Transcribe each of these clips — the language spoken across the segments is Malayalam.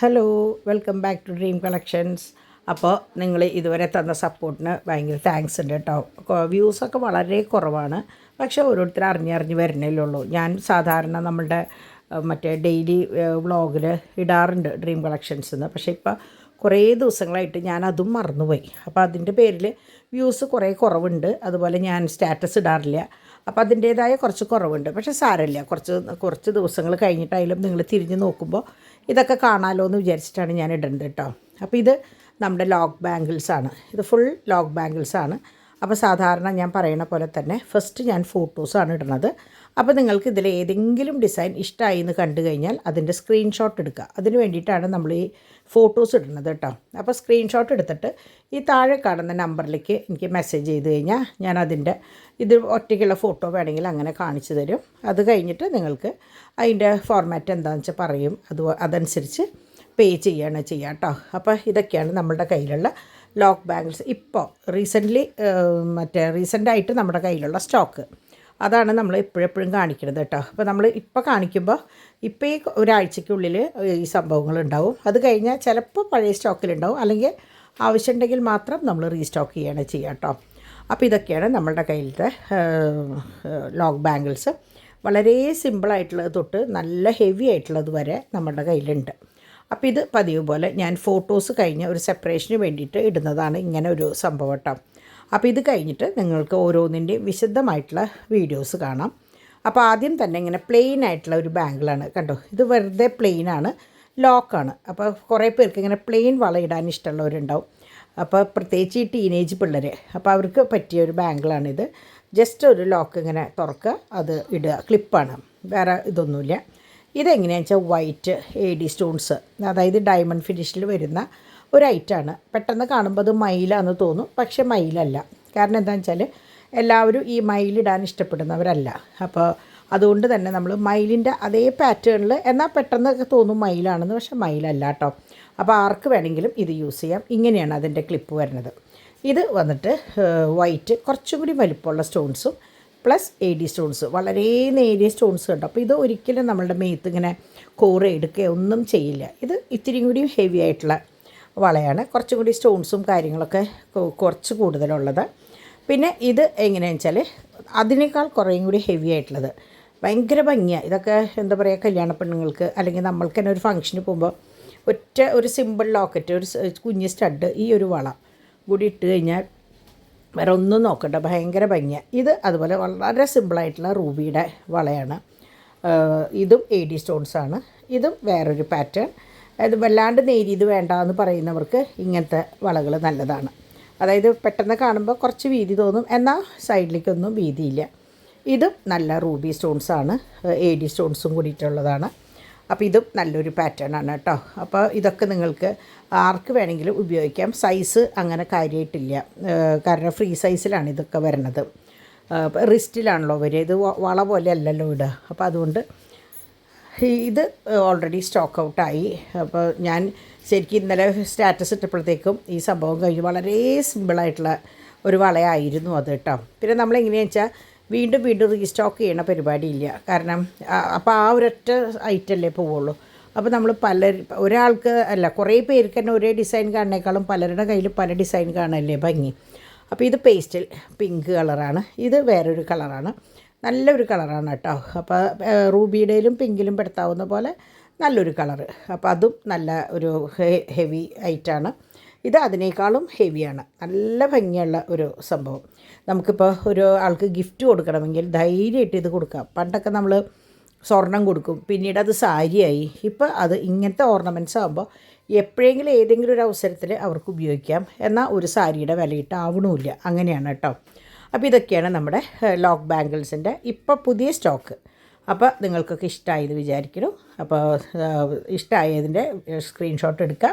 Hello, welcome back to dream collections. അപ്പോൾ നിങ്ങൾ ഇതുവരെ തന്ന സപ്പോർട്ടിന് ഭയങ്കര താങ്ക്സ് ഉണ്ട് കേട്ടോ. വ്യൂസൊക്കെ വളരെ കുറവാണ്, പക്ഷേ ഓരോരുത്തർ അറിഞ്ഞറിഞ്ഞ് വരുന്നേലുള്ളൂ. ഞാൻ സാധാരണ നമ്മളുടെ മറ്റേ ഡെയിലി വ്ളോഗിൽ ഇടാറുണ്ട് ഡ്രീം കളക്ഷൻസ് എന്ന്. പക്ഷേ ഇപ്പോൾ കുറേ ദിവസങ്ങളായിട്ട് ഞാൻ അതും മറന്നുപോയി. അപ്പോൾ അതിൻ്റെ പേരിൽ വ്യൂസ് കുറേ കുറവുണ്ട്. അതുപോലെ ഞാൻ സ്റ്റാറ്റസ് ഇടാറില്ല. അപ്പോൾ അതിൻ്റേതായ കുറച്ച് കുറവുണ്ട്. പക്ഷേ സാരമില്ല, കുറച്ച് ദിവസങ്ങൾ കഴിഞ്ഞിട്ടായാലും നിങ്ങൾ തിരിഞ്ഞ് നോക്കുമ്പോൾ ഇതൊക്കെ കാണാമല്ലോ എന്ന് വിചാരിച്ചിട്ടാണ് ഞാൻ ഇടുന്നത് കേട്ടോ. അപ്പോൾ ഇത് നമ്മുടെ ലോക്ക് ബാംഗിൾസാണ്. ഇത് ഫുൾ ലോക്ക് ബാംഗിൾസാണ്. അപ്പോൾ സാധാരണ ഞാൻ പറയുന്ന പോലെ തന്നെ ഫസ്റ്റ് ഞാൻ ഫോട്ടോസാണ് ഇടുന്നത്. അപ്പോൾ നിങ്ങൾക്ക് ഇതിൽ ഏതെങ്കിലും ഡിസൈൻ ഇഷ്ടമായി എന്ന് കണ്ടു കഴിഞ്ഞാൽ അതിൻ്റെ സ്ക്രീൻഷോട്ട് എടുക്കുക. അതിന് വേണ്ടിയിട്ടാണ് നമ്മൾ ഈ ഫോട്ടോസ് ഇടുന്നത് കേട്ടോ. അപ്പോൾ സ്ക്രീൻഷോട്ട് എടുത്തിട്ട് ഈ താഴെ കാണുന്ന നമ്പറിലേക്ക് എനിക്ക് മെസ്സേജ് ചെയ്ത് കഴിഞ്ഞാൽ ഞാൻ അതിൻ്റെ ഇത് ഒറ്റയ്ക്കുള്ള ഫോട്ടോ വേണമെങ്കിൽ അങ്ങനെ കാണിച്ചു തരും. അത് കഴിഞ്ഞിട്ട് നിങ്ങൾക്ക് അതിൻ്റെ ഫോർമാറ്റ് എന്താണെന്ന് വെച്ചാൽ പറയും. അതനുസരിച്ച് പേ ചെയ്യുകയാണ് ചെയ്യുക കേട്ടോ. അപ്പോൾ ഇതൊക്കെയാണ് നമ്മളുടെ കയ്യിലുള്ള ലോക്ക് ബാംഗിൾസ്. ഇപ്പോൾ റീസെൻ്റായിട്ട് നമ്മുടെ കയ്യിലുള്ള സ്റ്റോക്ക് അതാണ് നമ്മൾ എപ്പോഴെപ്പോഴും കാണിക്കുന്നത് കേട്ടോ. അപ്പോൾ നമ്മൾ ഇപ്പോൾ കാണിക്കുമ്പോൾ ഇപ്പോൾ ഈ ഒരാഴ്ചയ്ക്കുള്ളിൽ ഈ സംഭവങ്ങളുണ്ടാവും. അത് കഴിഞ്ഞാൽ ചിലപ്പോൾ പഴയ സ്റ്റോക്കിലുണ്ടാവും, അല്ലെങ്കിൽ ആവശ്യമുണ്ടെങ്കിൽ മാത്രം നമ്മൾ റീസ്റ്റോക്ക് ചെയ്യാണ് ചെയ്യുക കേട്ടോ. അപ്പോൾ ഇതൊക്കെയാണ് നമ്മളുടെ കയ്യിലത്തെ ലോക്ക് ബാംഗിൾസ്. വളരെ സിമ്പിളായിട്ടുള്ളത് തൊട്ട് നല്ല ഹെവി ആയിട്ടുള്ളത് വരെ നമ്മളുടെ കയ്യിലുണ്ട്. അപ്പോൾ ഇത് പതിവ് പോലെ ഞാൻ ഫോട്ടോസ് കഴിഞ്ഞ ഒരു സെപ്പറേഷന് വേണ്ടിയിട്ട് ഇടുന്നതാണ് ഇങ്ങനെ ഒരു സംഭവം കേട്ടോ. അപ്പോൾ ഇത് കഴിഞ്ഞിട്ട് നിങ്ങൾക്ക് ഓരോന്നിൻ്റെയും വിശദമായിട്ടുള്ള വീഡിയോസ് കാണാം. അപ്പോൾ ആദ്യം തന്നെ ഇങ്ങനെ പ്ലെയിൻ ആയിട്ടുള്ള ഒരു ബാംഗിളാണ് കണ്ടോ. ഇത് വെറുതെ പ്ലെയിനാണ്, ലോക്കാണ്. അപ്പോൾ കുറേ പേർക്ക് ഇങ്ങനെ പ്ലെയിൻ വളയിടാൻ ഇഷ്ടമുള്ളവരുണ്ടാവും. അപ്പോൾ പ്രത്യേകിച്ച് ഈ ടീനേജ് പിള്ളേർ, അപ്പോൾ അവർക്ക് പറ്റിയ ഒരു ബാംഗിളാണിത്. ജസ്റ്റ് ഒരു ലോക്ക് ഇങ്ങനെ തുറക്കുക, അത് ഇടുക. ക്ലിപ്പാണ്, വേറെ ഇതൊന്നുമില്ല. ഇതെങ്ങനെയാണെന്ന് വെച്ചാൽ വൈറ്റ് AD സ്റ്റോൺസ്, അതായത് ഡയമണ്ട് ഫിനിഷിൽ വരുന്ന ഒരു ഐറ്റമാണ്. പെട്ടെന്ന് കാണുമ്പോൾ അത് മയിലാണെന്ന് തോന്നും, പക്ഷേ മയിലല്ല. കാരണം എന്താണെന്ന് വെച്ചാൽ എല്ലാവരും ഈ മയിലിടാൻ ഇഷ്ടപ്പെടുന്നവരല്ല. അപ്പോൾ അതുകൊണ്ട് തന്നെ നമ്മൾ മയിലിൻ്റെ അതേ പാറ്റേണിൽ, എന്നാൽ പെട്ടെന്ന് തോന്നും മയിലാണെന്ന്, പക്ഷേ മയിലല്ല കേട്ടോ. അപ്പോൾ ആർക്ക് വേണമെങ്കിലും ഇത് യൂസ് ചെയ്യാം. ഇങ്ങനെയാണ് അതിൻ്റെ ക്ലിപ്പ് വരുന്നത്. ഇത് വന്നിട്ട് വൈറ്റ് കുറച്ചും കൂടി വലിപ്പമുള്ള സ്റ്റോൺസും പ്ലസ് AD സ്റ്റോൺസ്, വളരെ നേരിയ സ്റ്റോൺസ് കണ്ടോ. അപ്പോൾ ഇത് ഒരിക്കലും നമ്മളുടെ മേത്ത് ഇങ്ങനെ എടുക്കുകയോ ഒന്നും ചെയ്യില്ല. ഇത് ഇത്തിരി കൂടി ഹെവി ആയിട്ടുള്ള വളയാണ്, കുറച്ചും കൂടി സ്റ്റോൺസും കാര്യങ്ങളൊക്കെ കുറച്ച് കൂടുതലുള്ളത്. പിന്നെ ഇത് എങ്ങനെയാണെന്ന് വെച്ചാൽ അതിനേക്കാൾ കുറേയും കൂടി ഹെവി ആയിട്ടുള്ളത്, ഭയങ്കര ഭംഗിയാണ്. ഇതൊക്കെ എന്താ പറയുക, കല്യാണ പെണ്ണുങ്ങൾക്ക് അല്ലെങ്കിൽ നമ്മൾക്ക് തന്നെ ഒരു ഫംഗ്ഷന് പോകുമ്പോൾ ഒരു സിമ്പിൾ ലോക്കറ്റ്, ഒരു കുഞ്ഞ് സ്റ്റഡ്, ഈ ഒരു വള കൂടി ഇട്ട് കഴിഞ്ഞാൽ വേറെ ഒന്നും നോക്കണ്ട, ഭയങ്കര ഭംഗിയാണ്. ഇത് അതുപോലെ വളരെ സിമ്പിളായിട്ടുള്ള റൂബിയുടെ വളയാണ്. ഇതും AD സ്റ്റോൺസാണ്. ഇതും വേറൊരു പാറ്റേൺ. അത് വല്ലാണ്ട് നേരിയത് വേണ്ട എന്ന് പറയുന്നവർക്ക് ഇങ്ങനത്തെ വളകൾ നല്ലതാണ്. അതായത് പെട്ടെന്ന് കാണുമ്പോൾ കുറച്ച് വീതി തോന്നും, എന്നാൽ സൈഡിലേക്കൊന്നും വീതിയില്ല. ഇതും നല്ല റൂബി സ്റ്റോൺസാണ്, AD സ്റ്റോൺസും കൂടിയിട്ടുള്ളതാണ്. അപ്പോൾ ഇതും നല്ലൊരു പാറ്റേൺ ആണ് കേട്ടോ. അപ്പോൾ ഇതൊക്കെ നിങ്ങൾക്ക് ആർക്ക് വേണമെങ്കിലും ഉപയോഗിക്കാം. സൈസ് അങ്ങനെ കാര്യമായിട്ടില്ല, കാരണം ഫ്രീ സൈസിലാണ് ഇതൊക്കെ വരുന്നത്. റിസ്റ്റിലാണല്ലോ വരിക, ഇത് വള പോലെ അല്ലല്ലോ ഇടുക. അപ്പോൾ അതുകൊണ്ട് ഇത് ഓൾറെഡി സ്റ്റോക്ക് ഔട്ടായി. അപ്പോൾ ഞാൻ ശരിക്കും ഇന്നലെ സ്റ്റാറ്റസ് ഇട്ടപ്പോഴത്തേക്കും ഈ സംഭവം കഴിഞ്ഞ് വളരെ സിമ്പിളായിട്ടുള്ള ഒരു വളയായിരുന്നു അത് കേട്ടോ. പിന്നെ നമ്മളെങ്ങനെയാണെന്ന് വെച്ചാൽ വീണ്ടും റീസ്റ്റോക്ക് ചെയ്യണ പരിപാടിയില്ല. കാരണം അപ്പോൾ ആ ഒരൊറ്റ ഐറ്റമല്ലേ പോവുള്ളൂ. അപ്പോൾ നമ്മൾ ഒരാൾക്ക് അല്ല, കുറേ പേർക്ക് തന്നെ ഒരേ ഡിസൈൻ കാണുന്നേക്കാളും പലരുടെ കയ്യിൽ പല ഡിസൈൻ കാണല്ലേ ഭംഗി. അപ്പോൾ ഇത് പേസ്റ്റൽ പിങ്ക് കളറാണ്. ഇത് വേറൊരു കളറാണ്, നല്ലൊരു കളറാണ് കേട്ടോ. അപ്പോൾ റൂബിയുടെയിലും പിങ്കിലും പെടുത്താവുന്ന പോലെ നല്ലൊരു കളറ്. അപ്പോൾ അതും നല്ല ഒരു ഹെവി ഐറ്റാണ്. ഇത് അതിനേക്കാളും ഹെവിയാണ്, നല്ല ഭംഗിയുള്ള ഒരു സംഭവം. നമുക്കിപ്പോൾ ഒരു ആൾക്ക് ഗിഫ്റ്റ് കൊടുക്കണമെങ്കിൽ ധൈര്യമായിട്ട് ഇത് കൊടുക്കാം. പണ്ടൊക്കെ നമ്മൾ സ്വർണം കൊടുക്കും, പിന്നീട് അത് സാരിയായി. ഇപ്പോൾ അത് ഇങ്ങനത്തെ ഓർണമെൻറ്റ്സ് ആകുമ്പോൾ എപ്പോഴെങ്കിലും ഏതെങ്കിലും ഒരു അവസരത്തിൽ അവർക്ക് ഉപയോഗിക്കാം, എന്നാൽ ഒരു സാരിയുടെ വിലയിട്ട് ആവണമില്ല. അങ്ങനെയാണ് കേട്ടോ. അപ്പോൾ ഇതൊക്കെയാണ് നമ്മുടെ ലോക്ക് ബാംഗിൾസിൻ്റെ ഇപ്പോൾ പുതിയ സ്റ്റോക്ക്. അപ്പോൾ നിങ്ങൾക്കൊക്കെ ഇഷ്ടമായെന്ന് വിചാരിക്കുന്നു. അപ്പോൾ ഇഷ്ടമായതിൻ്റെ സ്ക്രീൻഷോട്ട് എടുക്കുക.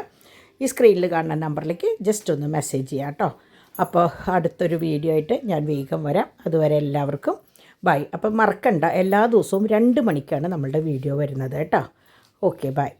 ഈ സ്ക്രീനിൽ കാണുന്ന നമ്പറിലേക്ക് ജസ്റ്റ് ഒന്ന് മെസ്സേജ് ചെയ്യാം കേട്ടോ. അപ്പോൾ അടുത്തൊരു വീഡിയോ ആയിട്ട് ഞാൻ വേഗം വരാം. അതുവരെ എല്ലാവർക്കും ബൈ. അപ്പം മറക്കണ്ട, എല്ലാ ദിവസവും 2 മണിക്കാണ് നമ്മളുടെ വീഡിയോ വരുന്നത് കേട്ടോ. Okay, by.